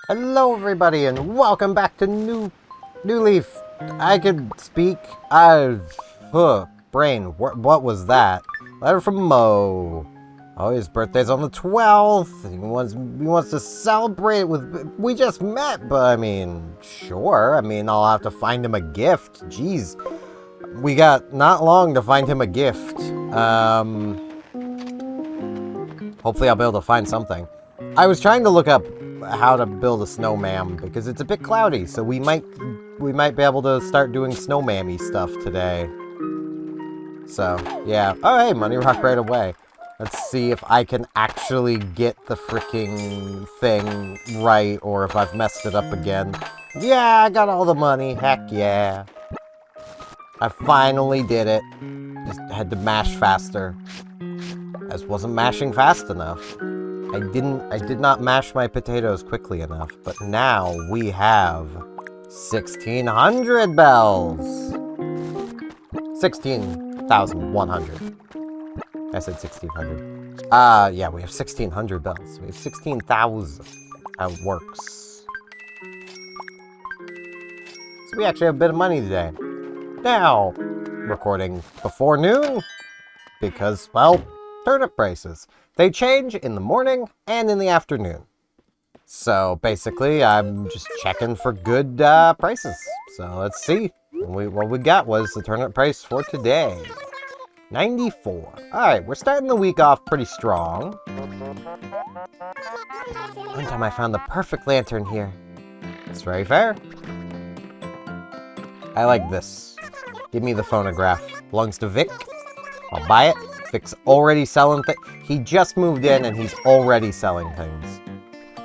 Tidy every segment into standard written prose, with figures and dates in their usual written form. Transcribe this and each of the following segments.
Hello everybody and welcome back to New Leaf. I could speak. Brain, what was that? Letter from Mo. Oh, his birthday's on the 12th. He wants to celebrate it with... We just met, but I mean, sure. I mean, I'll have to find him a gift. Jeez. We got not long to find him a gift. Hopefully I'll be able to find something. I was trying to look up how to build a snowman because it's a bit cloudy, so we might be able to start doing snowmammy stuff today. So, yeah. Oh, hey, money rock right away. Let's see if I can actually get the freaking thing right or if I've messed it up again. Yeah, I got all the money. Heck yeah. I finally did it. Just had to mash faster. I just wasn't mashing fast enough. I did not mash my potatoes quickly enough, but now we have 1,600 bells. 16,100. I said 1,600. Yeah, we have 1,600 bells. We have 16,000. How it works. So we actually have a bit of money today. Now, recording before noon, because, well, turnip prices. They change in the morning and in the afternoon. So basically, I'm just checking for good prices. So let's see. What we got was the turnip price for today. 94. Alright, we're starting the week off pretty strong. One time I found the perfect lantern here. It's very fair. I like this. Give me the phonograph. Belongs to Vic. I'll buy it. Vic's already selling things. He just moved in and he's already selling things.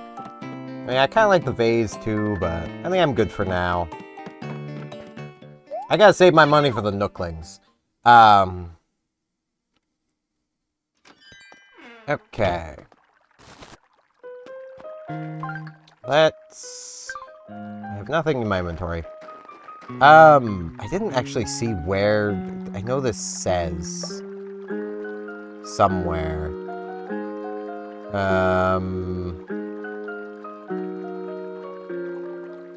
I mean, I kind of like the vase too, but I think I'm good for now. I gotta save my money for the Nooklings. Okay. Let's... I have nothing in my inventory. I didn't actually see where... I know this says... somewhere.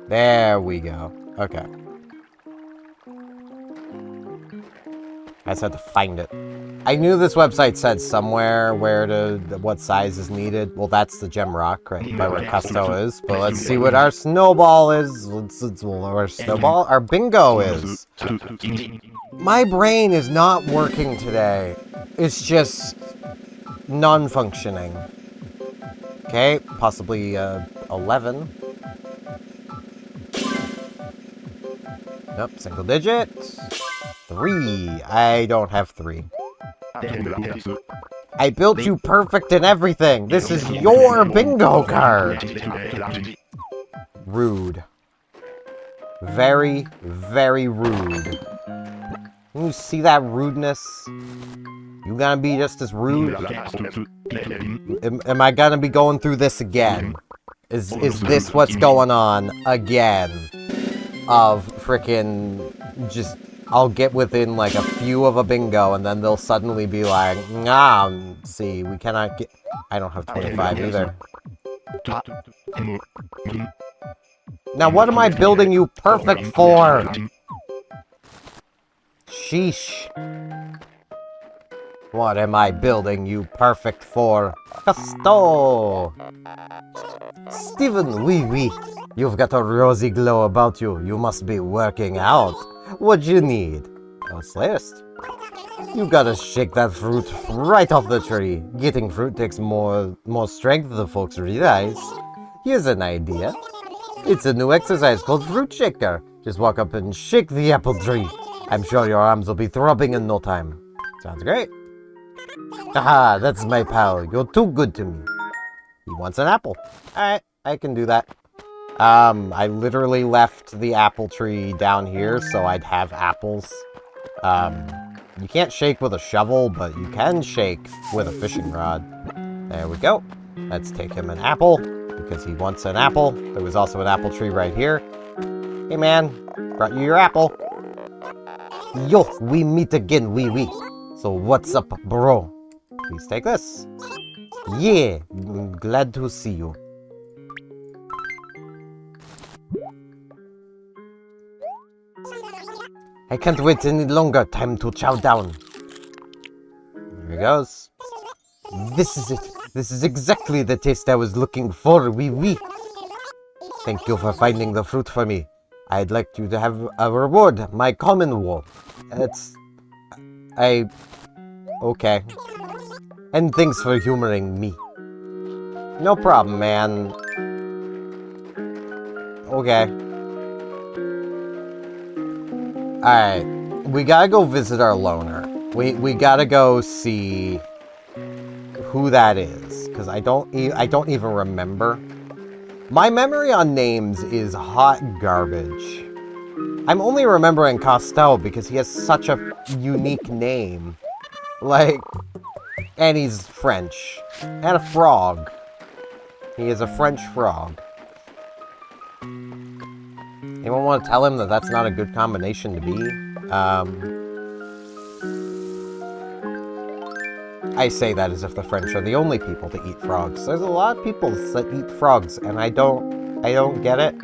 There we go. Okay. I just had to find it. I knew this website said somewhere what size is needed. Well, that's the gem rock, right, by where Custo is. But let's see what our snowball is. Our bingo is. My brain is not working today. It's just non-functioning. Okay, possibly 11. Nope, single digit. 3. I don't have 3. I built you perfect in everything. This is your bingo card. Rude. Very, very rude. Can you see that rudeness? You gonna be just as rude? Am I gonna be going through this again? Is this what's going on again? Of frickin' just... I'll get within like a few of a bingo and then they'll suddenly be like, see, we cannot get... I don't have 25 either. Now what am I building you perfect for? Sheesh. What am I building you perfect for? Custo! Steven, oui. You've got a rosy glow about you. You must be working out. What you need? Oh, Slayist. You gotta shake that fruit right off the tree. Getting fruit takes more strength than folks realize. Here's an idea. It's a new exercise called Fruit Shaker. Just walk up and shake the apple tree. I'm sure your arms will be throbbing in no time. Sounds great. Haha, that's my pal. You're too good to me. He wants an apple. Alright, I can do that. I literally left the apple tree down here so I'd have apples. You can't shake with a shovel, but you can shake with a fishing rod. There we go. Let's take him an apple, because he wants an apple. There was also an apple tree right here. Hey man, brought you your apple. Yo, we meet again, oui. So what's up, bro? Please take this. Yeah, glad to see you. I can't wait any longer. Time to chow down. Here he goes. This is it. This is exactly the taste I was looking for. Oui, oui. Thank you for finding the fruit for me. I'd like you to have a reward. My common wool. Okay. And thanks for humoring me. No problem, man. Okay. Alright. We gotta go visit our loner. We gotta go see who that is. Because I don't even remember. My memory on names is hot garbage. I'm only remembering Costel because he has such a unique name. Like, and he's French. And a frog. He is a French frog. Anyone want to tell him that that's not a good combination to be? I say that as if the French are the only people to eat frogs. There's a lot of people that eat frogs, and I don't get it.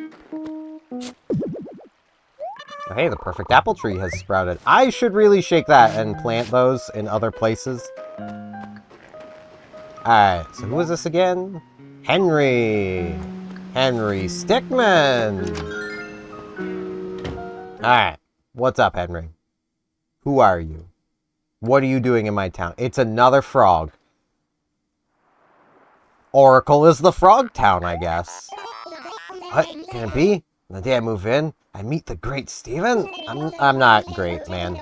Oh, hey, the perfect apple tree has sprouted. I should really shake that and plant those in other places. Alright, so who is this again? Henry Stickman! Alright, what's up, Henry? Who are you? What are you doing in my town? It's another frog. Oracle is the frog town, I guess. What can it be? The day I move in, I meet the great Steven? I'm not great, man.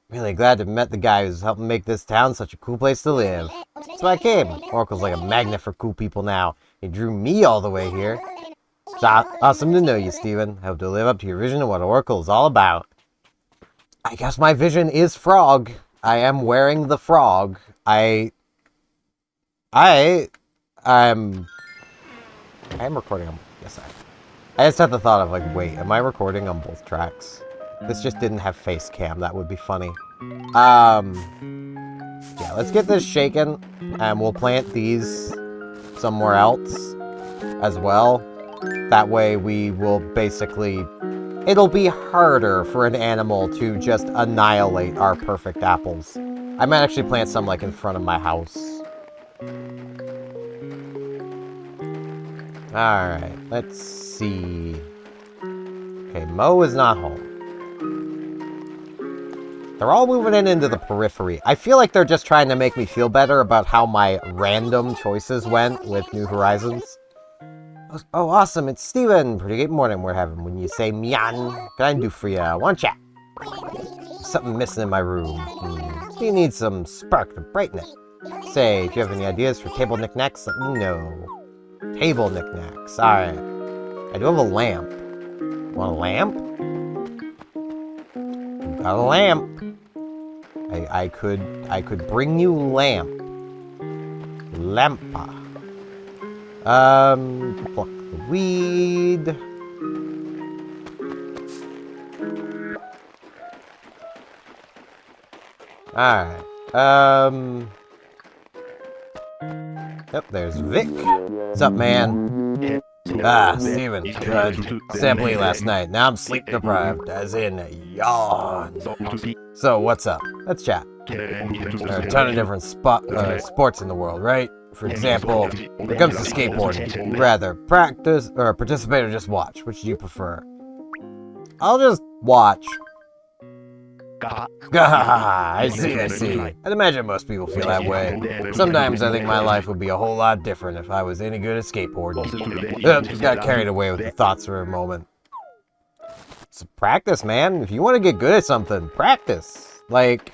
Really glad to have met the guy who's helping make this town such a cool place to live. That's why I came. Oracle's like a magnet for cool people now. He drew me all the way here. It's awesome to know you, Steven. Hope to live up to your vision of what Oracle is all about. I guess my vision is frog. I am wearing the frog. I am recording on... Yes, I just had the thought of, like, wait, am I recording on both tracks? This just didn't have face cam. That would be funny. Yeah, let's get this shaken, and we'll plant these somewhere else as well. That way we will basically... It'll be harder for an animal to just annihilate our perfect apples. I might actually plant some, like, in front of my house. Alright, let's see. Okay, Mo is not home. They're all moving into the periphery. I feel like they're just trying to make me feel better about how my random choices went with New Horizons. Oh, awesome, it's Steven. Pretty good morning we're having when you say Mian. What can I do for you? One chat. Something missing in my room. You need some spark to brighten it. Say, if you have any ideas for table knickknacks, let me know. Table knickknacks. Alright. I do have a lamp. Want a lamp? Got a lamp. I could bring you lamp. Lampa. Pluck the weed. Alright. Yep, there's Vic. What's up, man? Steven. Good. Sampling last night. Now I'm sleep deprived, as in yawn. So, what's up? Let's chat. There are a ton of different sports in the world, right? For example, when it comes to skateboarding, would you rather practice or participate or just watch? Which do you prefer? I'll just watch. I see. I'd imagine most people feel that way. Sometimes I think my life would be a whole lot different if I was any good at skateboarding. Just got carried away with the thoughts for a moment. So practice, man. If you want to get good at something, practice. Like,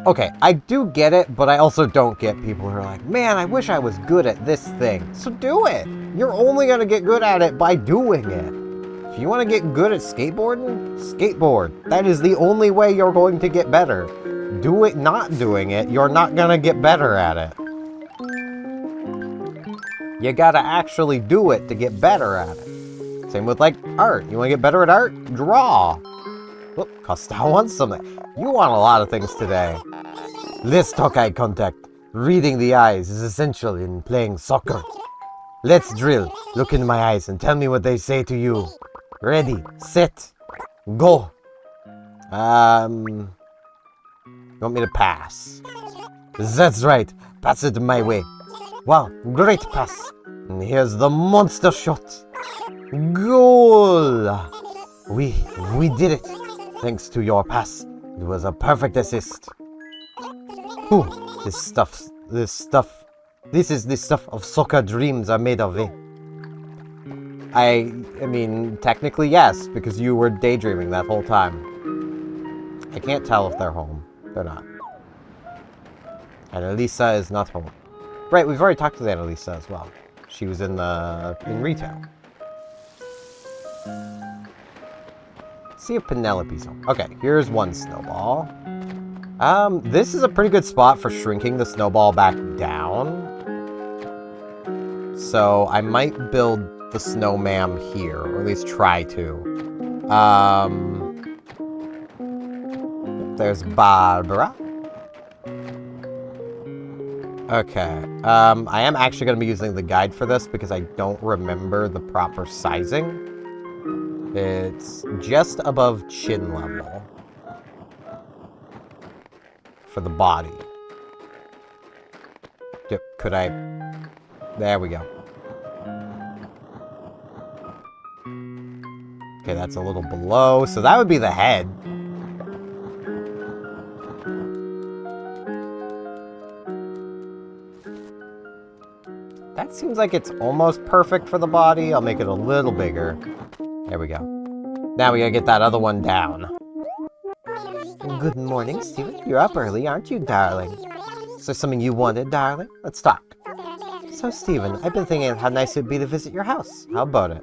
okay, I do get it, but I also don't get people who are like, man, I wish I was good at this thing. So do it. You're only going to get good at it by doing it. If you want to get good at skateboarding, skateboard. That is the only way you're going to get better. Do it not doing it, you're not going to get better at it. You got to actually do it to get better at it. Same with, like, art. You want to get better at art? Draw. Look, Costa wants something. You want a lot of things today. Let's talk eye contact. Reading the eyes is essential in playing soccer. Let's drill. Look in my eyes and tell me what they say to you. Ready, set, go. You want me to pass? That's right. Pass it my way. Wow, great pass. And here's the monster shot. Goal! We did it. Thanks to your pass. It was a perfect assist. Whew, this is the stuff of soccer dreams are made of, eh? I mean, technically yes, because you were daydreaming that whole time. I can't tell if they're home. They're not. And Elisa is not home. Right, we've already talked to that Elisa as well. She was in retail. See if Penelope's home. Okay, here's one snowball. This is a pretty good spot for shrinking the snowball back down. So I might build the Snowmam here, or at least try to. There's Barbara. Okay, I am actually going to be using the guide for this because I don't remember the proper sizing. It's just above chin level for the body. Yep, could I? There we go. Okay, that's a little below, so that would be the head. That seems like it's almost perfect for the body. I'll make it a little bigger. There we go. Now we gotta get that other one down. Good morning, Steven. You're up early, aren't you, darling? Is there something you wanted, darling? Let's talk. So, Steven, I've been thinking how nice it would be to visit your house. How about it?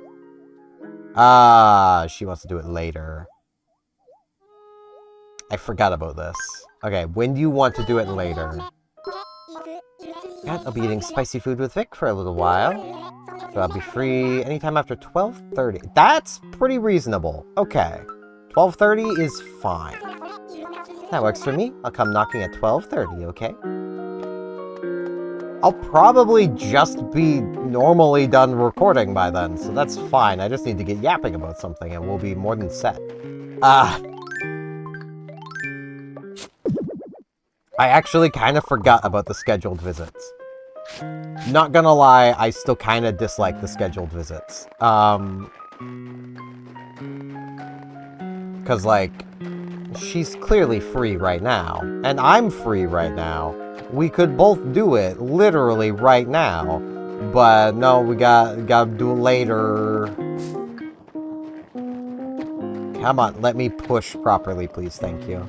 She wants to do it later. I forgot about this. Okay, when do you want to do it later? I'll be eating spicy food with Vic for a little while. So I'll be free anytime after 12:30. That's pretty reasonable. Okay. 12:30 is fine. That works for me. I'll come knocking at 12:30, okay? I'll probably just be normally done recording by then, so that's fine. I just need to get yapping about something and we'll be more than set. I actually kind of forgot about the scheduled visits. Not gonna lie, I still kind of dislike the scheduled visits. Because, like, she's clearly free right now, and I'm free right now. We could both do it, literally right now. But, no, we gotta do it later. Come on, let me push properly, please, thank you.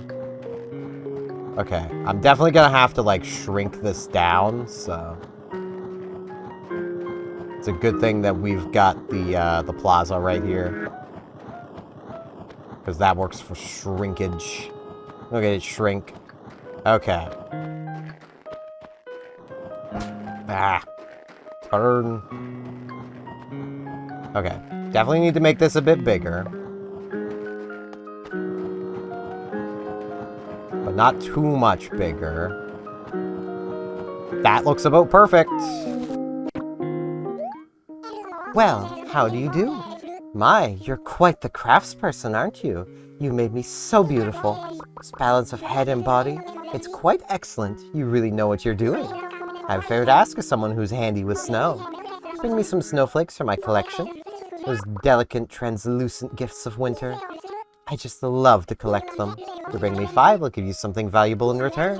Okay, I'm definitely gonna have to, like, shrink this down, so... It's a good thing that we've got the plaza right here. Because that works for shrinkage. Look at it shrink. Okay. Turn. Okay, definitely need to make this a bit bigger. But not too much bigger. That looks about perfect. Well, how do you do? My, you're quite the craftsperson, aren't you? You made me so beautiful. This balance of head and body, it's quite excellent. You really know what you're doing. I've fair to ask of someone who's handy with snow. Bring me some snowflakes for my collection. Those delicate, translucent gifts of winter. I just love to collect them. If you bring me 5, I'll give you something valuable in return.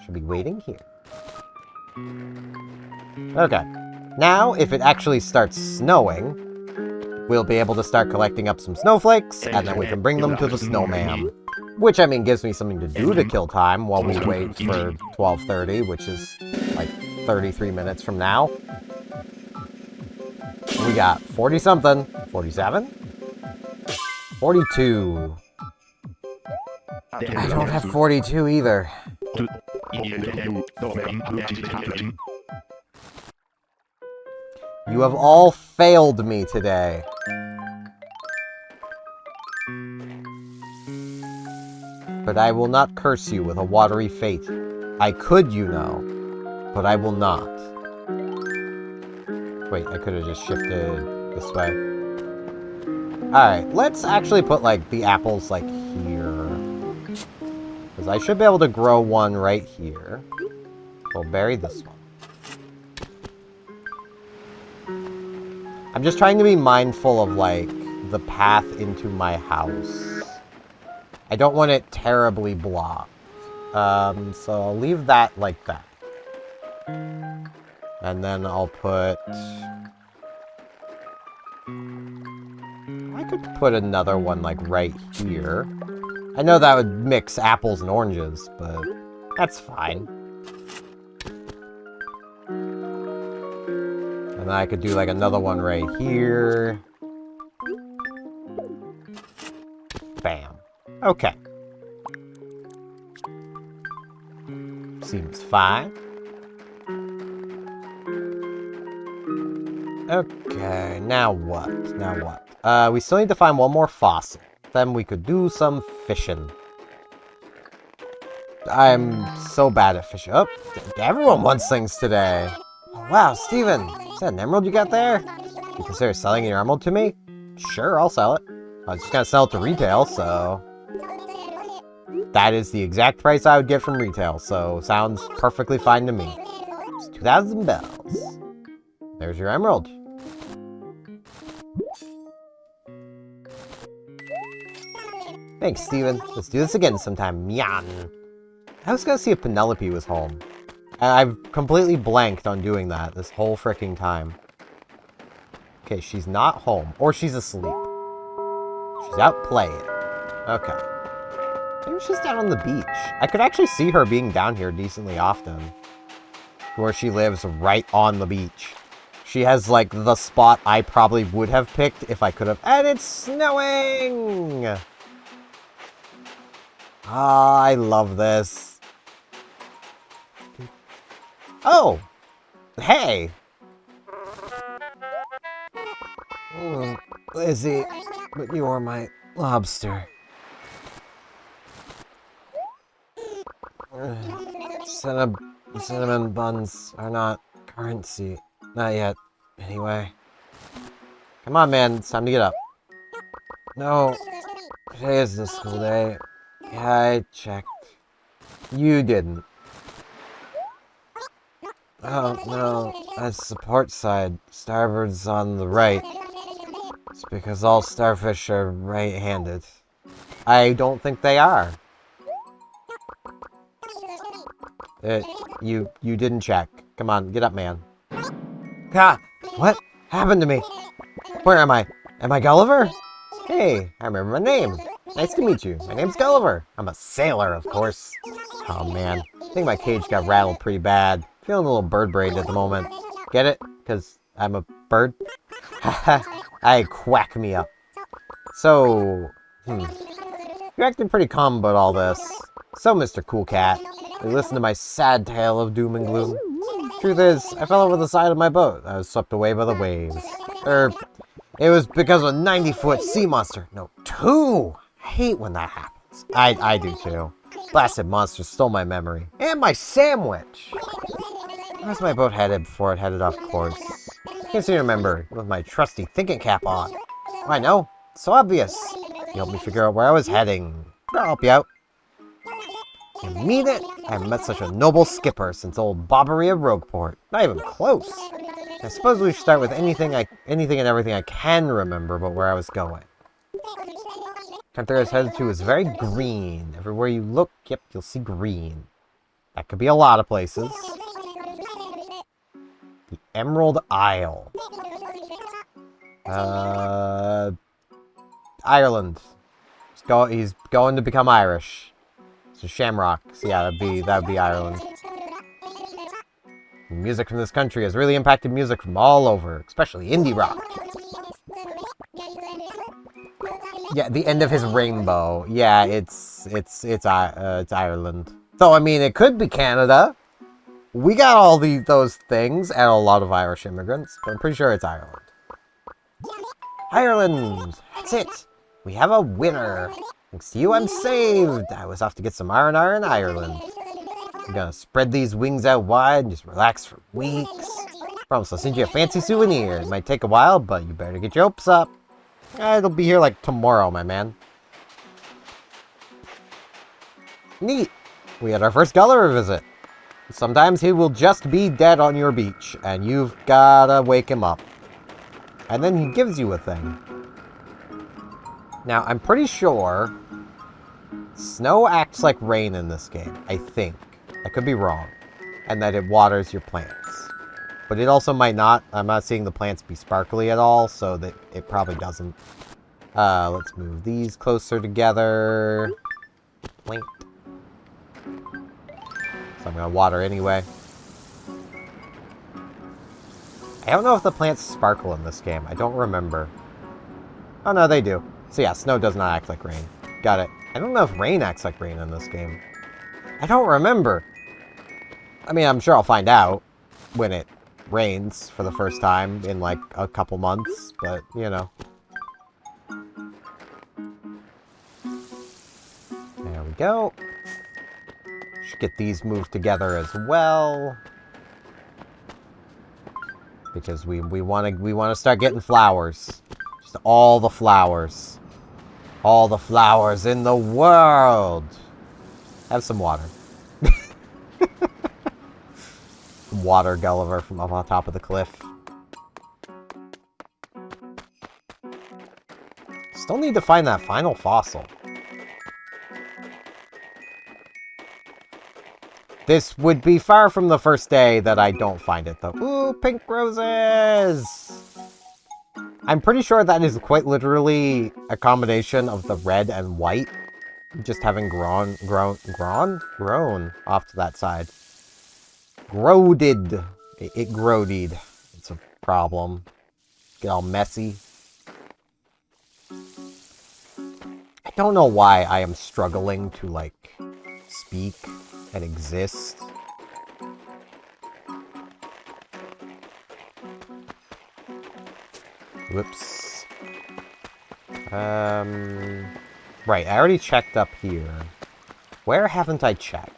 She'll be waiting here. Okay. Now, if it actually starts snowing, we'll be able to start collecting up some snowflakes, and then we can bring them to the Snowmam. Which, I mean, gives me something to do to kill time while we wait for 12:30, which is, like, 33 minutes from now. We got 40-something. 47? 42. I don't have 42 either. You have all failed me today. But I will not curse you with a watery fate. I could, you know, but I will not. Wait, I could have just shifted this way. Alright, let's actually put, like, the apples, like, here. Because I should be able to grow one right here. We'll bury this one. I'm just trying to be mindful of, like, the path into my house. I don't want it terribly blocked. So I'll leave that like that. And then I'll put... I could put another one, like, right here. I know that would mix apples and oranges, but that's fine. And then I could do, like, another one right here. Bam. Okay. Seems fine. Okay, now what? Now what? We still need to find one more fossil. Then we could do some fishing. I'm so bad at fishing. Oh, everyone wants things today. Oh, wow, Steven, is that an emerald you got there? You consider selling your emerald to me? Sure, I'll sell it. I was just gonna sell it to retail, so... That is the exact price I would get from retail, so sounds perfectly fine to me. It's 2,000 bells. There's your emerald. Thanks, Steven. Let's do this again sometime. Myan. I was gonna see if Penelope was home. And I've completely blanked on doing that this whole freaking time. Okay, she's not home. Or she's asleep. She's out playing. Okay. Maybe she's down on the beach. I could actually see her being down here decently often. Where she lives right on the beach. She has, like, the spot I probably would have picked if I could have. And it's snowing! Ah, I love this. Oh! Hey! Lizzie, but you are my lobster. Cinnamon buns are not currency. Not yet, anyway. Come on, man. It's time to get up. No. Today is the school day. Yeah, I checked. You didn't. Oh, no. That's the port side. Starboard's on the right. It's because all starfish are right-handed. I don't think they are. You didn't check. Come on, get up, man. Ah! What happened to me? Where am I? Am I Gulliver? Hey, I remember my name. Nice to meet you. My name's Gulliver. I'm a sailor, of course. Oh, man. I think my cage got rattled pretty bad. Feeling a little bird brained at the moment. Get it? Because I'm a bird? I quack me up. So, you're acting pretty calm about all this. So, Mr. Cool Cat, you listen to my sad tale of doom and gloom. Truth is, I fell over the side of my boat. I was swept away by the waves. It was because of a 90-foot sea monster. No, 2! I hate when that happens. I do too. Blasted monster stole my memory. And my sandwich! Where's my boat headed before it headed off course? I can't seem to remember with my trusty thinking cap on. I know. It's so obvious. You helped me figure out where I was heading. I'll help you out. You mean it? I haven't met such a noble skipper since old Bobbery of Rogueport. Not even close. I suppose we should start with anything and everything I can remember about where I was going. Country I was headed to is very green. Everywhere you look, yep, you'll see green. That could be a lot of places. The Emerald Isle. Ireland. He's going to become Irish. So Shamrock. So yeah, that'd be Ireland. Music from this country has really impacted music from all over, especially indie rock. Yeah, the end of his rainbow. Yeah, it's Ireland. So I mean, it could be Canada. We got all those things and a lot of Irish immigrants, but I'm pretty sure it's Ireland. Ireland! That's it! We have a winner! Thanks to you, I'm saved! I was off to get some R&R in Ireland. I'm gonna spread these wings out wide and just relax for weeks. Promise I'll send you a fancy souvenir. It might take a while, but you better get your hopes up. It'll be here like tomorrow, my man. Neat. We had our first Gulliver visit. Sometimes he will just be dead on your beach, and you've gotta wake him up. And then he gives you a thing. Now, I'm pretty sure snow acts like rain in this game, I think. I could be wrong. And that it waters your plants. But it also might not. I'm not seeing the plants be sparkly at all, so that it probably doesn't. Let's move these closer together. Plant. So I'm going to water anyway. I don't know if the plants sparkle in this game. I don't remember. Oh, no, they do. So yeah, snow does not act like rain. Got it. I don't know if rain acts like rain in this game. I don't remember. I mean, I'm sure I'll find out when it rains for the first time in like a couple months, but you know. There we go. Should get these moved together as well. Because we want to start getting flowers. Just all the flowers. All the flowers in the world. Have some water. Water Gulliver from up on top of the cliff. Still need to find that final fossil. This would be far from the first day that I don't find it, though. Ooh, pink roses! I'm pretty sure that is quite literally a combination of the red and white just having grown off to that side. Growded. It growdied. It's a problem. Get all messy. I don't know why I am struggling to, like, speak and exist. Whoops. Right, I already checked up here. Where haven't I checked?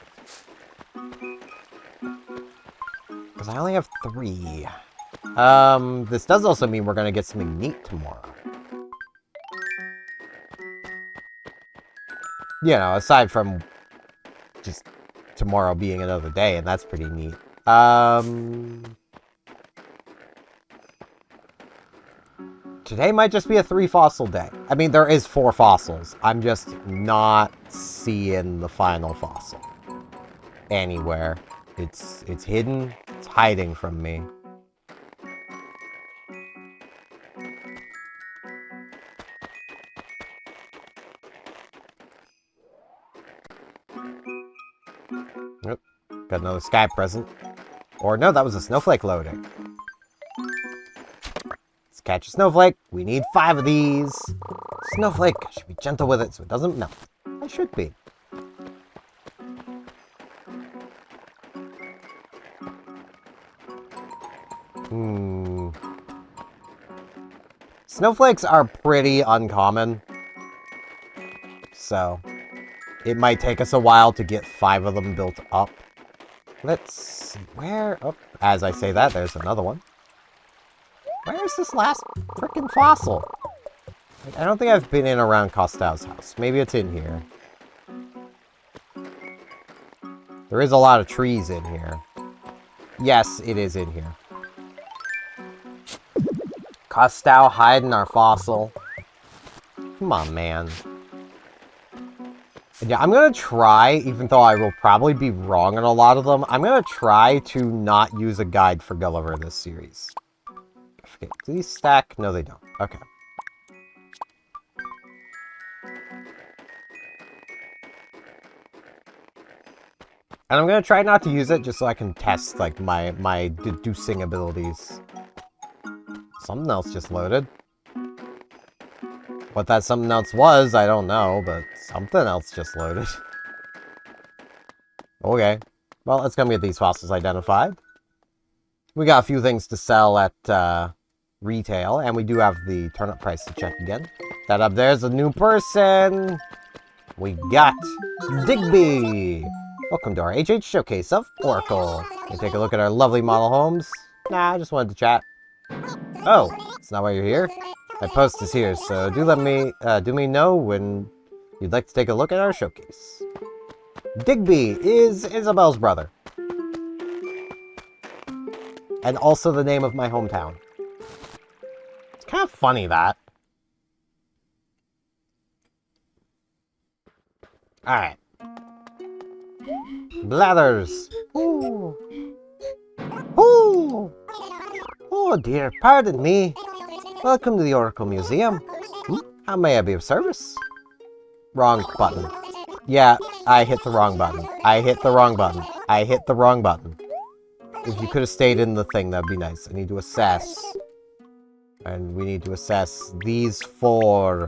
Because I only have 3. This does also mean we're going to get something neat tomorrow. You know, aside from just tomorrow being another day, and that's pretty neat. Today might just be a 3 fossil day. I mean, there is 4 fossils. I'm just not seeing the final fossil anywhere. It's hidden. It's hiding from me. Yep. Got another sky present. Or no, that was a snowflake loading. Let's catch a snowflake. We need 5 of these. Snowflake. I should be gentle with it so it doesn't melt. I should be. Snowflakes are pretty uncommon. So, it might take us a while to get 5 of them built up. Let's see where... Oh, as I say that, there's another one. Where's this last frickin' fossil? I don't think I've been in around Costello's house. Maybe it's in here. There is a lot of trees in here. Yes, it is in here. Costello hiding our fossil. Come on, man. Yeah, I'm gonna try, even though I will probably be wrong on a lot of them, I'm gonna try to not use a guide for Gulliver this series. Okay, do these stack? No, they don't. Okay. And I'm gonna try not to use it just so I can test, like, my deducing abilities. Something else just loaded. What that something else was, I don't know, but something else just loaded. Okay. Well, let's come get these fossils identified. We got a few things to sell at retail, and we do have the turnip price to check again. That up there's a new person. We got Digby. Welcome to our HH Showcase of Oracle. Can you take a look at our lovely model homes? Nah, I just wanted to chat. Oh, it's not why you're here? My post is here, so do me know when you'd like to take a look at our showcase. Digby is Isabel's brother. And also the name of my hometown. It's kind of funny, that. Alright. Blathers. Ooh. Ooh. Oh dear, pardon me. Welcome to the Oracle Museum. How may I be of service? Wrong button. Yeah, I hit the wrong button. I hit the wrong button. I hit the wrong button. If you could have stayed in the thing, that'd be nice. I need to assess. And we need to assess these 4.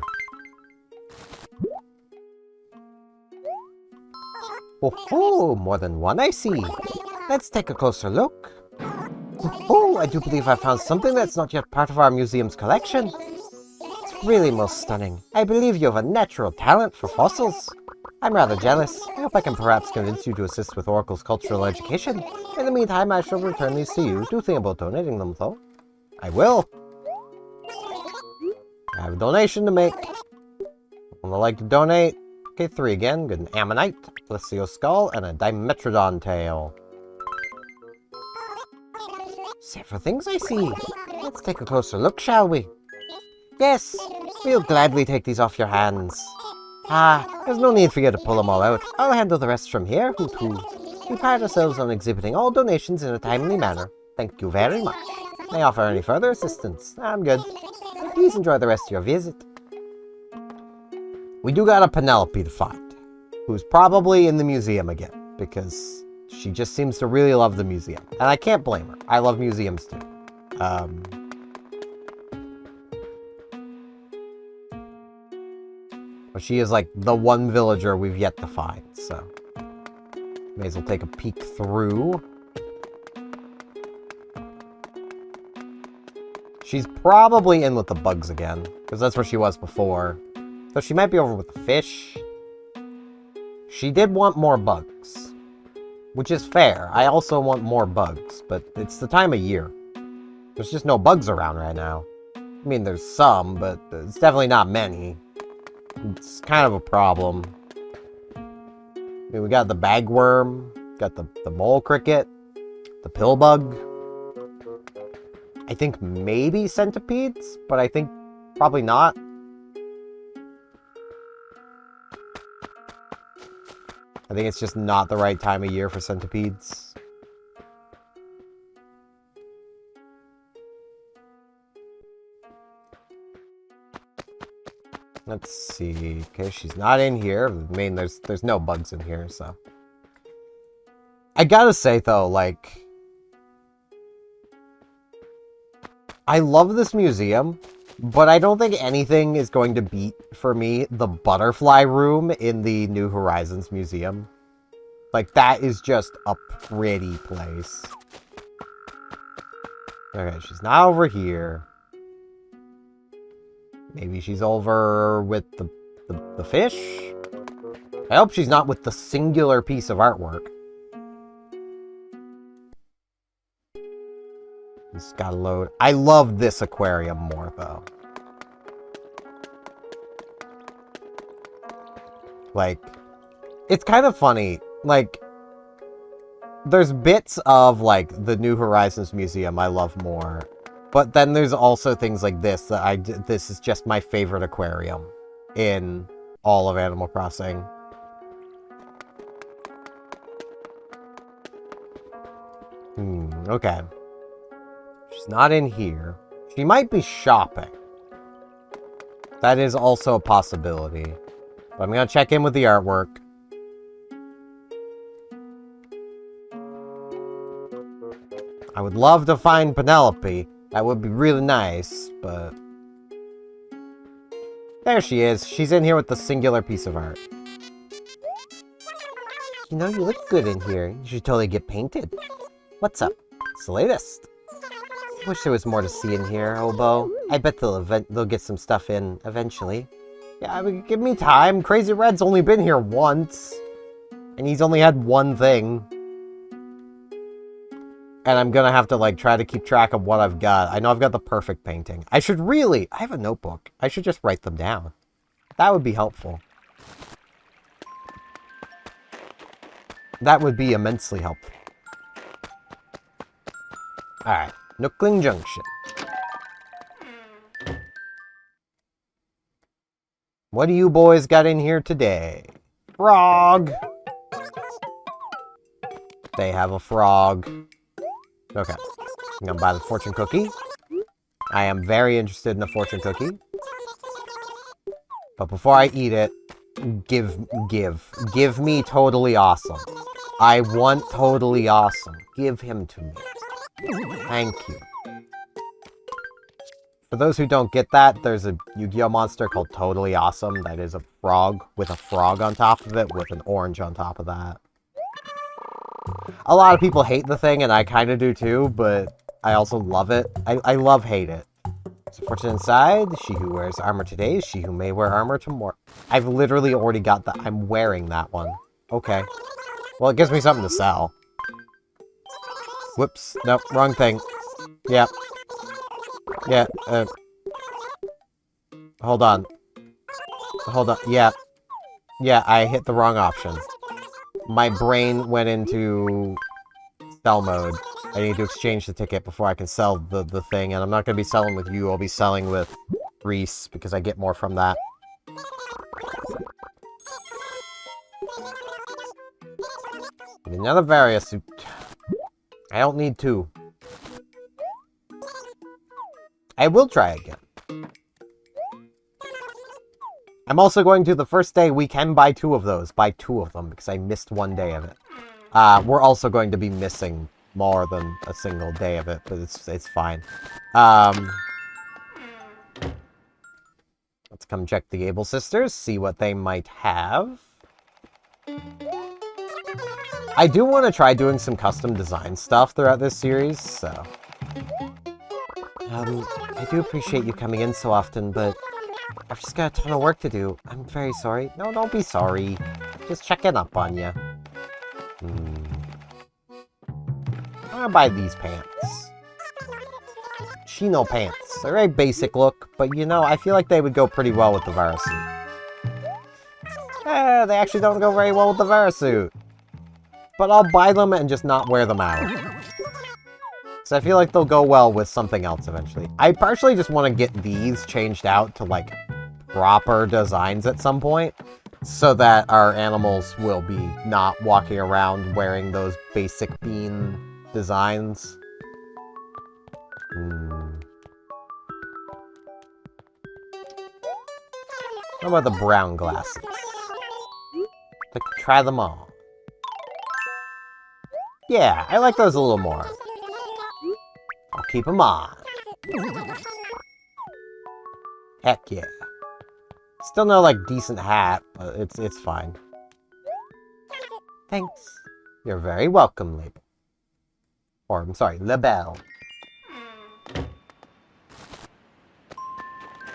Oh, more than one I see. Let's take a closer look. Oh, I do believe I found something that's not yet part of our museum's collection. It's really most stunning. I believe you have a natural talent for fossils. I'm rather jealous. I hope I can perhaps convince you to assist with Oracle's cultural education. In the meantime, I shall return these to you. Do think about donating them, though. I will. I have a donation to make. Would like to donate? Okay, 3 again. Good, an ammonite, Plesio skull, and a dimetrodon tail. Several things I see. Let's take a closer look, shall we? Yes, we'll gladly take these off your hands. There's no need for you to pull them all out. I'll handle the rest from here, hoot hoot. We pride ourselves on exhibiting all donations in a timely manner. Thank you very much. May I offer any further assistance? I'm good. Please enjoy the rest of your visit. We do got a Penelope to find, who's probably in the museum again, because she just seems to really love the museum. And I can't blame her. I love museums too. But she is like the one villager we've yet to find, so may as well take a peek through. She's probably in with the bugs again, because that's where she was before. So she might be over with the fish. She did want more bugs, which is fair. I also want more bugs, but it's the time of year. There's just no bugs around right now. I mean, there's some, but it's definitely not many. It's kind of a problem. I mean, we got the bagworm, got the mole cricket, the pill bug. I think maybe centipedes, but I think probably not. I think it's just not the right time of year for centipedes. Let's see. Okay, she's not in here. I mean, there's no bugs in here, so. I gotta say, though, like, I love this museum, but I don't think anything is going to beat, for me, the butterfly room in the New Horizons Museum. Like, that is just a pretty place. Okay, she's not over here. Maybe she's over with the fish? I hope she's not with the singular piece of artwork. Just gotta load. I love this aquarium more, though. Like, it's kind of funny. Like, there's bits of, like, the New Horizons Museum I love more. But then there's also things like this that this is just my favorite aquarium in all of Animal Crossing. Okay. She's not in here. She might be shopping. That is also a possibility. But I'm gonna check in with the artwork. I would love to find Penelope. That would be really nice, but... There she is. She's in here with the singular piece of art. You know, you look good in here. You should totally get painted. What's up? It's the latest. I wish there was more to see in here, Obo. I bet they'll get some stuff in eventually. Yeah, I mean, give me time. Crazy Red's only been here once. And he's only had one thing. And I'm gonna have to, like, try to keep track of what I've got. I know I've got the perfect painting. I have a notebook. I should just write them down. That would be helpful. That would be immensely helpful. Alright, Nookling Junction. What do you boys got in here today? Frog! They have a frog. Okay. I'm gonna buy the fortune cookie. I am very interested in the fortune cookie. But before I eat it, give me totally awesome. I want totally awesome. Give him to me. Thank you. For those who don't get that, there's a Yu-Gi-Oh monster called Totally Awesome that is a frog with a frog on top of it with an orange on top of that. A lot of people hate the thing, and I kind of do too, but I also love it. I love-hate it. So fortune inside, she who wears armor today is she who may wear armor tomorrow. I've literally already got that. I'm wearing that one. Okay. Well, it gives me something to sell. Whoops. Nope, wrong thing. Yep. Yeah, hold on. Hold on. Yeah. Yeah, I hit the wrong option. My brain went into sell mode. I need to exchange the ticket before I can sell the thing, and I'm not going to be selling with you. I'll be selling with Reese, because I get more from that. Another Varia suit. I don't need two. I will try again. I'm also going to, the first day, we can buy two of those. Buy two of them, because I missed one day of it. We're also going to be missing more than a single day of it, but it's fine. Let's come check the Able Sisters, see what they might have. I do want to try doing some custom design stuff throughout this series, so... I do appreciate you coming in so often, but I've just got a ton of work to do. I'm very sorry. No, don't be sorry. Just checking up on you. I'm gonna buy these pants. Chino pants. They're a very basic look, but you know, I feel like they would go pretty well with the Vara suit. They actually don't go very well with the Vara suit. But I'll buy them and just not wear them out. So I feel like they'll go well with something else eventually. I partially just want to get these changed out to, like, proper designs at some point, so that our animals will be not walking around wearing those basic bean designs. What about the brown glasses? Like, try them all. Yeah, I like those a little more. I'll keep them on. Heck yeah. Still no, like, decent hat, but it's fine. Thanks. You're very welcome, Label. Or, I'm sorry, Labelle.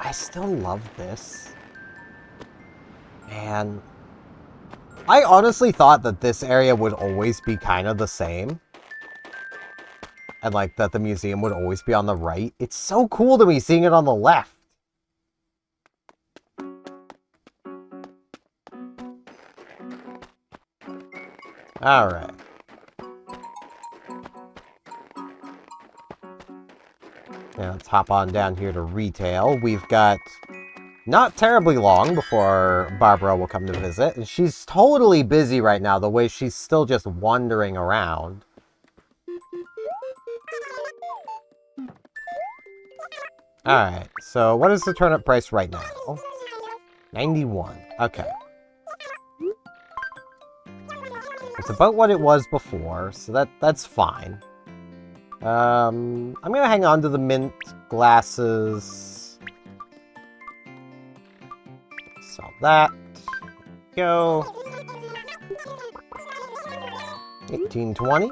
I still love this. Man. I honestly thought that this area would always be kind of the same. And, like, that the museum would always be on the right. It's so cool to me seeing it on the left. Alright. Now let's hop on down here to retail. We've got not terribly long before Barbara will come to visit. And she's totally busy right now, the way she's still just wandering around. Alright, so what is the turnip price right now? 91. Okay. It's about what it was before, so that's fine. I'm gonna hang on to the mint glasses. Sell that. Go. 1820.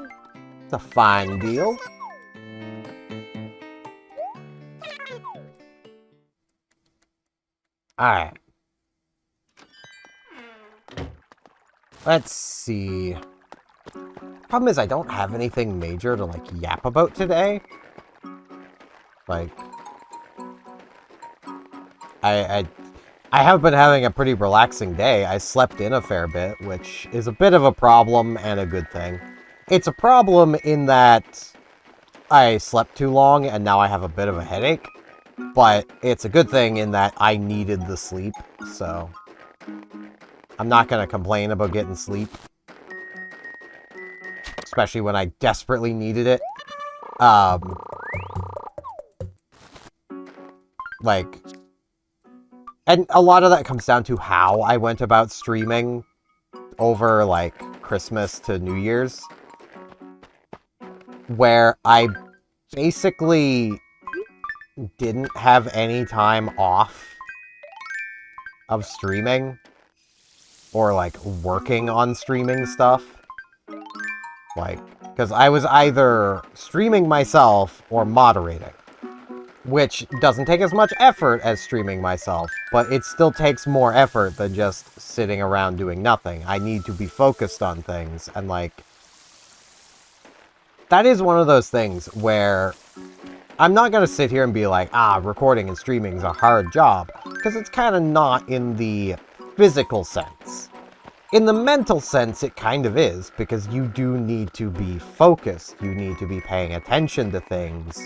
It's a fine deal. Alright. Let's see. Problem is, I don't have anything major to, like, yap about today. Like, I have been having a pretty relaxing day. I slept in a fair bit, which is a bit of a problem and a good thing. It's a problem in that I slept too long and now I have a bit of a headache. But it's a good thing in that I needed the sleep, so I'm not going to complain about getting sleep. Especially when I desperately needed it. Like, and a lot of that comes down to how I went about streaming over, like, Christmas to New Year's. Where I basically didn't have any time off of streaming. Or, like, working on streaming stuff. Like, because I was either streaming myself or moderating. Which doesn't take as much effort as streaming myself, but it still takes more effort than just sitting around doing nothing. I need to be focused on things, and, like, that is one of those things where I'm not going to sit here and be like, recording and streaming is a hard job, because it's kind of not in the physical sense. In the mental sense, it kind of is, because you do need to be focused. You need to be paying attention to things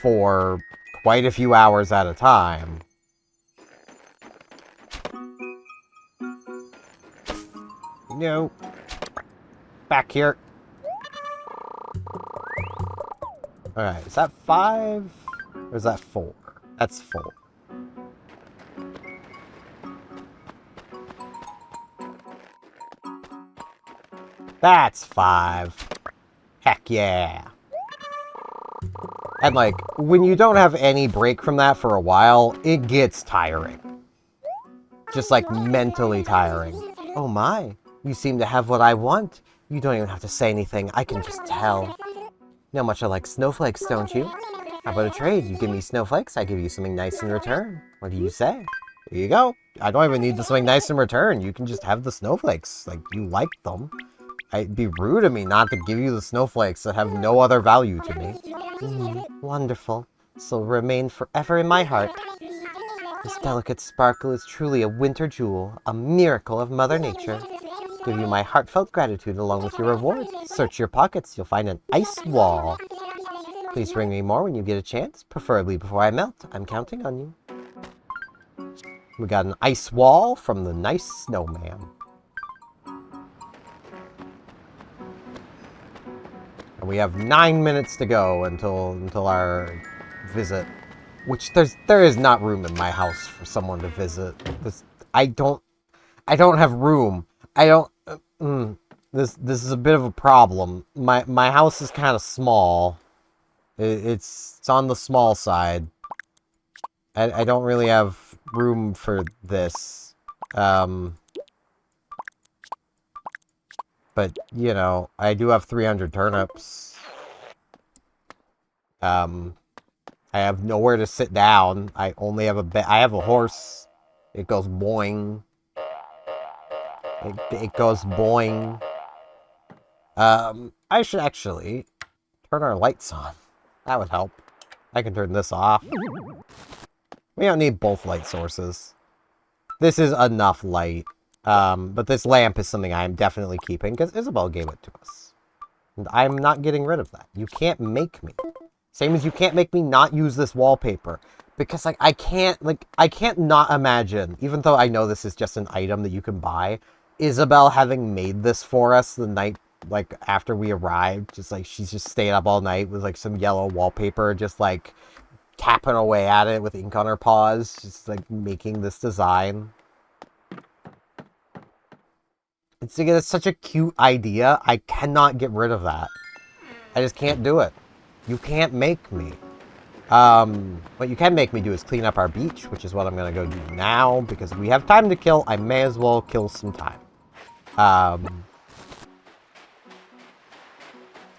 for quite a few hours at a time. No. Back here. Alright, is that 5? Or is that 4? That's 4. That's 5. Heck yeah. And, like, when you don't have any break from that for a while, it gets tiring. Just, like, mentally tiring. Oh my, you seem to have what I want. You don't even have to say anything, I can just tell. You know how much I like snowflakes, don't you? How about a trade? You give me snowflakes, I give you something nice in return. What do you say? There you go. I don't even need something nice in return. You can just have the snowflakes. Like, you like them. It'd be rude of me not to give you the snowflakes that have no other value to me. Wonderful. This will remain forever in my heart. This delicate sparkle is truly a winter jewel, a miracle of Mother Nature. Give you my heartfelt gratitude along with your reward. Search your pockets, you'll find an ice wall. Please bring me more when you get a chance, preferably before I melt. I'm counting on you. We got an ice wall from the nice Snowmam. And we have 9 minutes to go until our visit. Which there is not room in my house for someone to visit. I don't have room. This is a bit of a problem. My house is kind of small. It's on the small side. I don't really have room for this. But, you know, I do have 300 turnips. I have nowhere to sit down. I only have I have a horse. It goes boing. It goes boing. I should actually turn our lights on. That would help. I can turn this off. We don't need both light sources. This is enough light. But this lamp is something I am definitely keeping, because Isabel gave it to us. And I'm not getting rid of that. You can't make me. Same as you can't make me not use this wallpaper. Because, like, I can't not imagine, even though I know this is just an item that you can buy, Isabel having made this for us the night, like, after we arrived. Just, like, she's just staying up all night with, like, some yellow wallpaper, just, like, tapping away at it with ink on her paws. Just, like, making this design. It's such a cute idea. I cannot get rid of that. I just can't do it. You can't make me. What you can make me do is clean up our beach, which is what I'm going to go do now, because we have time to kill. I may as well kill some time.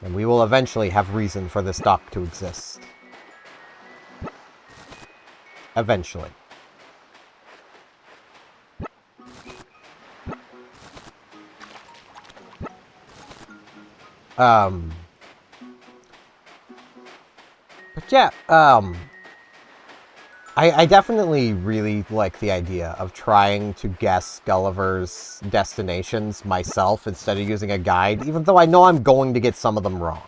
And we will eventually have reason for this dock to exist. Eventually. Um, but yeah, I definitely really like the idea of trying to guess Gulliver's destinations myself instead of using a guide, even though I know I'm going to get some of them wrong.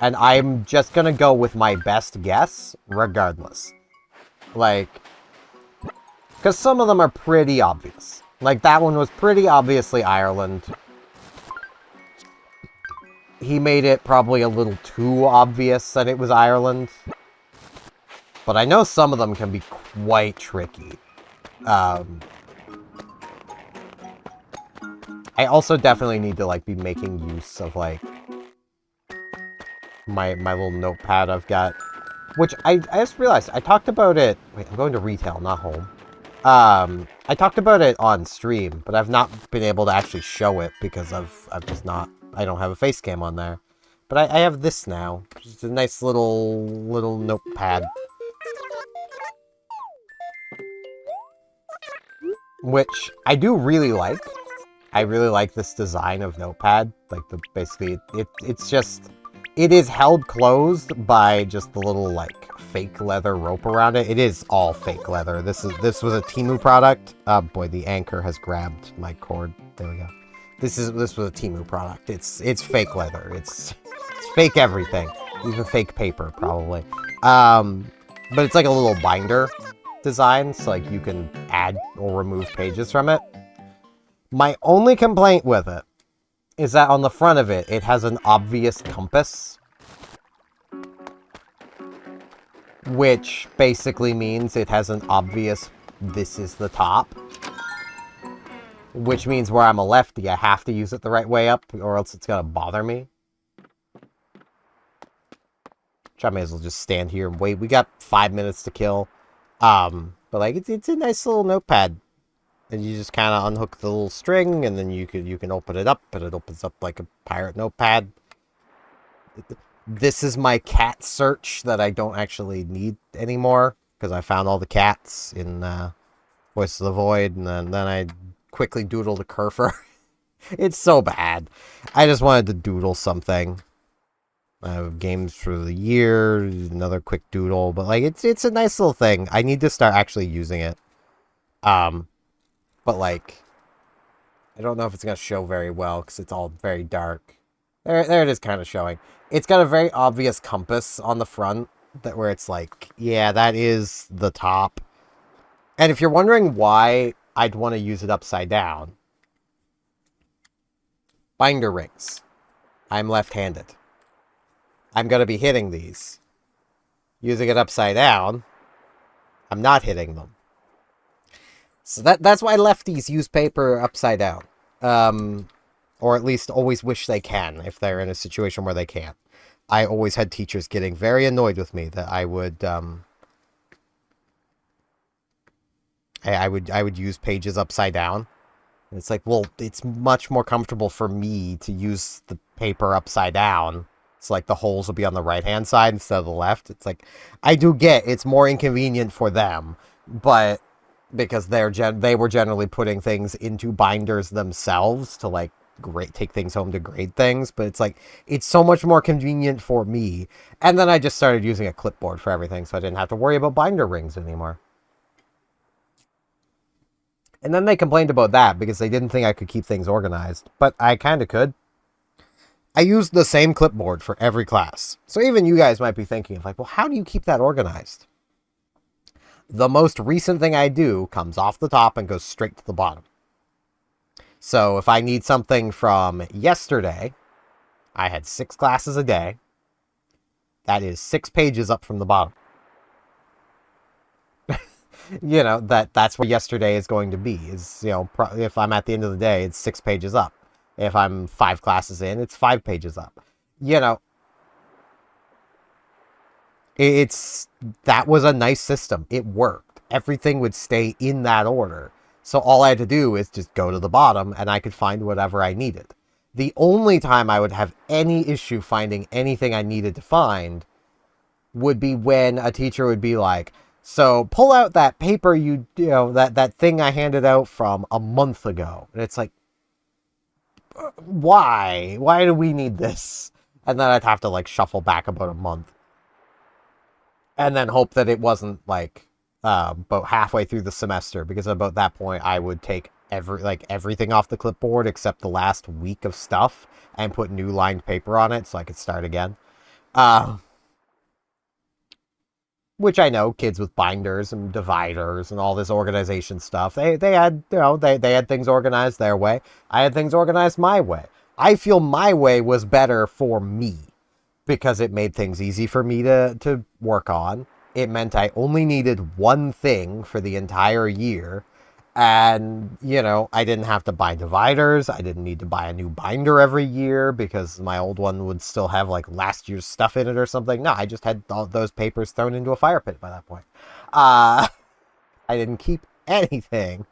And I'm just gonna go with my best guess, regardless. Like, because some of them are pretty obvious. Like, that one was pretty obviously Ireland. He made it probably a little too obvious that it was Ireland. But I know some of them can be quite tricky. I also definitely need to, like, be making use of, like, my little notepad I've got. Which, I just realized, I talked about it... Wait, I'm going to retail, not home. I talked about it on stream, but I've not been able to actually show it because I've just not... I don't have a face cam on there. But I have this now. Just a nice little notepad. Which I do really like. I really like this design of notepad. Like, basically, it's just... It is held closed by just the little, like, fake leather rope around it. It is all fake leather. This was a Temu product. Oh boy, the anchor has grabbed my cord. There we go. This was a Temu product. It's fake leather. It's fake everything. Even fake paper, probably. But it's like a little binder design, so like you can add or remove pages from it. My only complaint with it is that on the front of it, it has an obvious compass. Which basically means it has an obvious, this is the top. Which means where I'm a lefty, I have to use it the right way up, or else it's gonna bother me. Which I may as well just stand here and wait. We got 5 minutes to kill. But like, it's a nice little notepad. And you just kind of unhook the little string, and then you can open it up, and it opens up like a pirate notepad. This is my cat search that I don't actually need anymore, because I found all the cats in Voice of the Void, and then I quickly doodled a Kerfer. It's so bad. I just wanted to doodle something. Games for the year, another quick doodle, but like it's a nice little thing. I need to start actually using it. But, like, I don't know if it's going to show very well because it's all very dark. There it is kind of showing. It's got a very obvious compass on the front where it's like, yeah, that is the top. And if you're wondering why I'd want to use it upside down, binder rings. I'm left-handed. I'm going to be hitting these. Using it upside down, I'm not hitting them. So that's why lefties use paper upside down. Or at least always wish they can, if they're in a situation where they can't. I always had teachers getting very annoyed with me that I would use pages upside down. And it's like, well, it's much more comfortable for me to use the paper upside down. It's like the holes will be on the right-hand side instead of the left. It's like, I do get it's more inconvenient for them, but because they were generally putting things into binders themselves to like take things home to grade things, but it's like it's so much more convenient for me. And then I just started using a clipboard for everything, so I didn't have to worry about binder rings anymore. And then they complained about that because they didn't think I could keep things organized, but I kind of could. I used the same clipboard for every class, so even you guys might be thinking like, well, how do you keep that organized? The most recent thing I do comes off the top and goes straight to the bottom. So if I need something from yesterday, I had 6 classes a day. That is 6 pages up from the bottom. You know, that's where yesterday is going to be. Is, you know, if I'm at the end of the day, it's 6 pages up. If I'm 5 classes in, it's 5 pages up. You know, that was a nice system. It worked. Everything would stay in that order. So all I had to do is just go to the bottom and I could find whatever I needed. The only time I would have any issue finding anything I needed to find would be when a teacher would be like, so pull out that paper that thing I handed out from a month ago. And it's like, Why? Why do we need this? And then I'd have to, like, shuffle back about a month. And then hope that it wasn't, like, about halfway through the semester, because about that point I would take everything off the clipboard except the last week of stuff and put new lined paper on it so I could start again. Which I know kids with binders and dividers and all this organization stuff, they had, they had things organized their way. I had things organized my way. I feel my way was better for me because it made things easy for me to work on. It meant I only needed one thing for the entire year. And, I didn't have to buy dividers. I didn't need to buy a new binder every year because my old one would still have, like, last year's stuff in it or something. No, I just had all those papers thrown into a fire pit by that point. I didn't keep anything.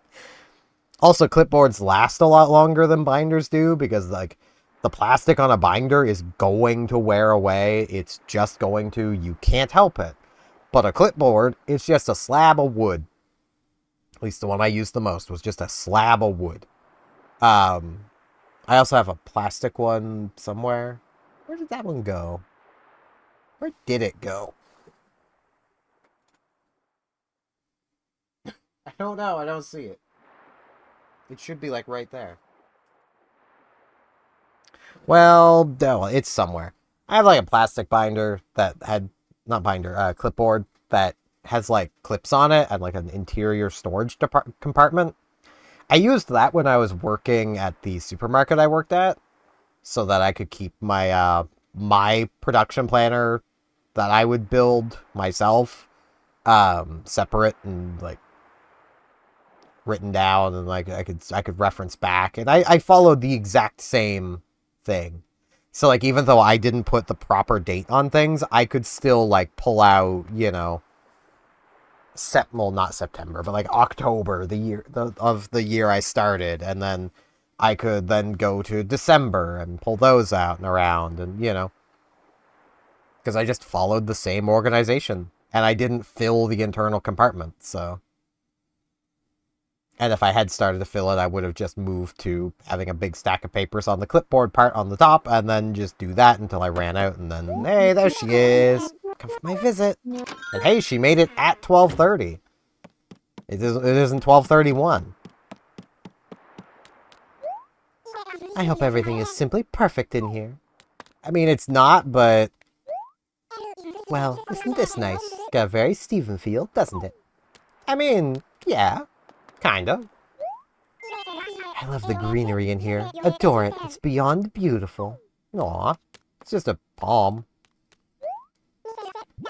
Also, clipboards last a lot longer than binders do because, like, the plastic on a binder is going to wear away. It's just going to. You can't help it. But a clipboard, it's just a slab of wood. At least the one I used the most was just a slab of wood. I also have a plastic one somewhere. Where did that one go? Where did it go? I don't know. I don't see it. It should be, like, right there. Well, no, it's somewhere. I have, like, a plastic binder that had... Not binder, clipboard that has, like, clips on it and, like, an interior storage compartment. I used that when I was working at the supermarket I worked at so that I could keep my my production planner that I would build myself separate and, like, written down, and, like, I could reference back, and I followed the exact same thing. So, like, even though I didn't put the proper date on things, I could still, like, pull out, not September, but, like, October, the year I started, and then I could then go to December and pull those out and around, and, because I just followed the same organization, and I didn't fill the internal compartment, so... And if I had started to fill it, I would have just moved to having a big stack of papers on the clipboard part on the top, and then just do that until I ran out, and then, hey, there she is. Come for my visit. And hey, she made it at 12:30. It isn't 12:31. I hope everything is simply perfect in here. I mean, it's not, but... Well, isn't this nice? Got a very Stephen feel, doesn't it? I mean, yeah. Kinda. I love the greenery in here. Adore it. It's beyond beautiful. Aw, it's just a palm.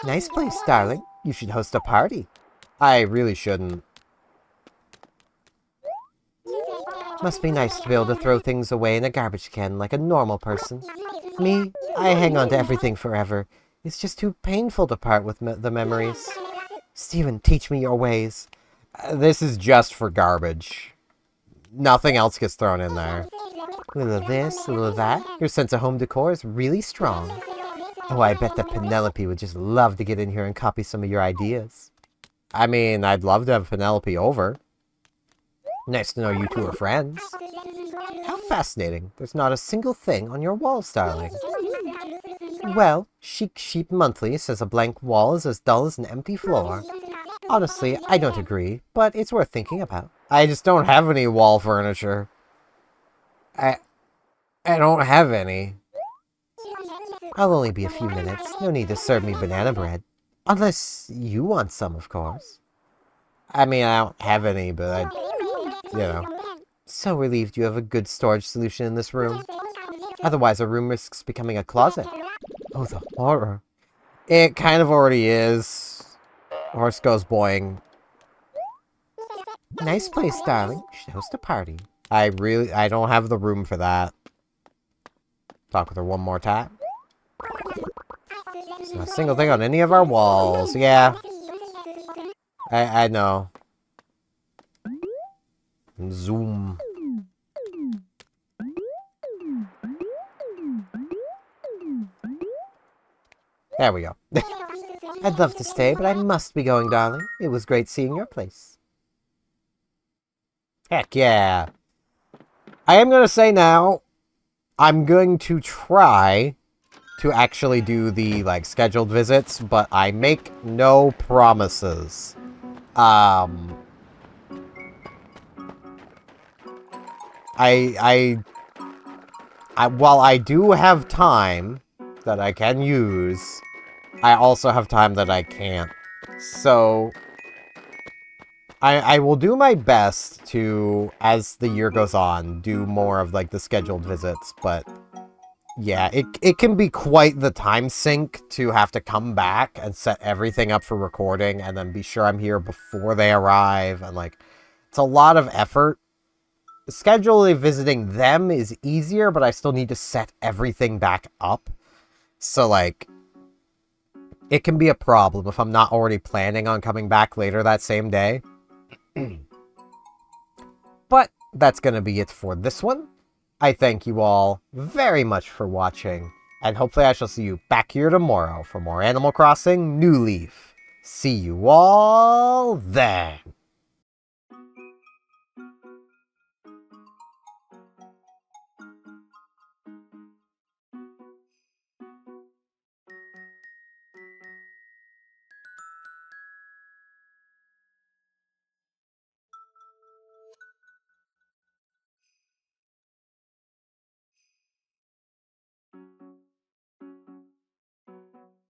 Nice place, darling. You should host a party. I really shouldn't. Must be nice to be able to throw things away in a garbage can like a normal person. Me, I hang on to everything forever. It's just too painful to part with the memories. Stephen, teach me your ways. This is just for garbage. Nothing else gets thrown in there. A little of this, a little of that. Your sense of home decor is really strong. Oh, I bet that Penelope would just love to get in here and copy some of your ideas. I mean, I'd love to have Penelope over. Nice to know you two are friends. How fascinating. There's not a single thing on your walls, darling. Well, Chic Sheep Monthly says a blank wall is as dull as an empty floor. Honestly, I don't agree, but it's worth thinking about. I just don't have any wall furniture. I don't have any. I'll only be a few minutes. No need to serve me banana bread. Unless you want some, of course. I mean, I don't have any, but So relieved you have a good storage solution in this room. Otherwise, a room risks becoming a closet. Oh, the horror. It kind of already is. Horse goes boing. Nice place, darling. You should host a party. I don't have the room for that. Talk with her one more time. There's not a single thing on any of our walls. Yeah. I know. Zoom. There we go. I'd love to stay, but I must be going, darling. It was great seeing your place. Heck yeah. I am going to say now, I'm going to try to actually do the, like, scheduled visits, but I make no promises. While I do have time that I can use, I also have time that I can't. So, I will do my best to, as the year goes on, do more of, like, the scheduled visits, but yeah, it can be quite the time sink to have to come back and set everything up for recording and then be sure I'm here before they arrive, and, like, it's a lot of effort. Scheduling visiting them is easier, but I still need to set everything back up. So, like, it can be a problem if I'm not already planning on coming back later that same day. But that's going to be it for this one. I thank you all very much for watching, and hopefully I shall see you back here tomorrow for more Animal Crossing New Leaf. See you all there!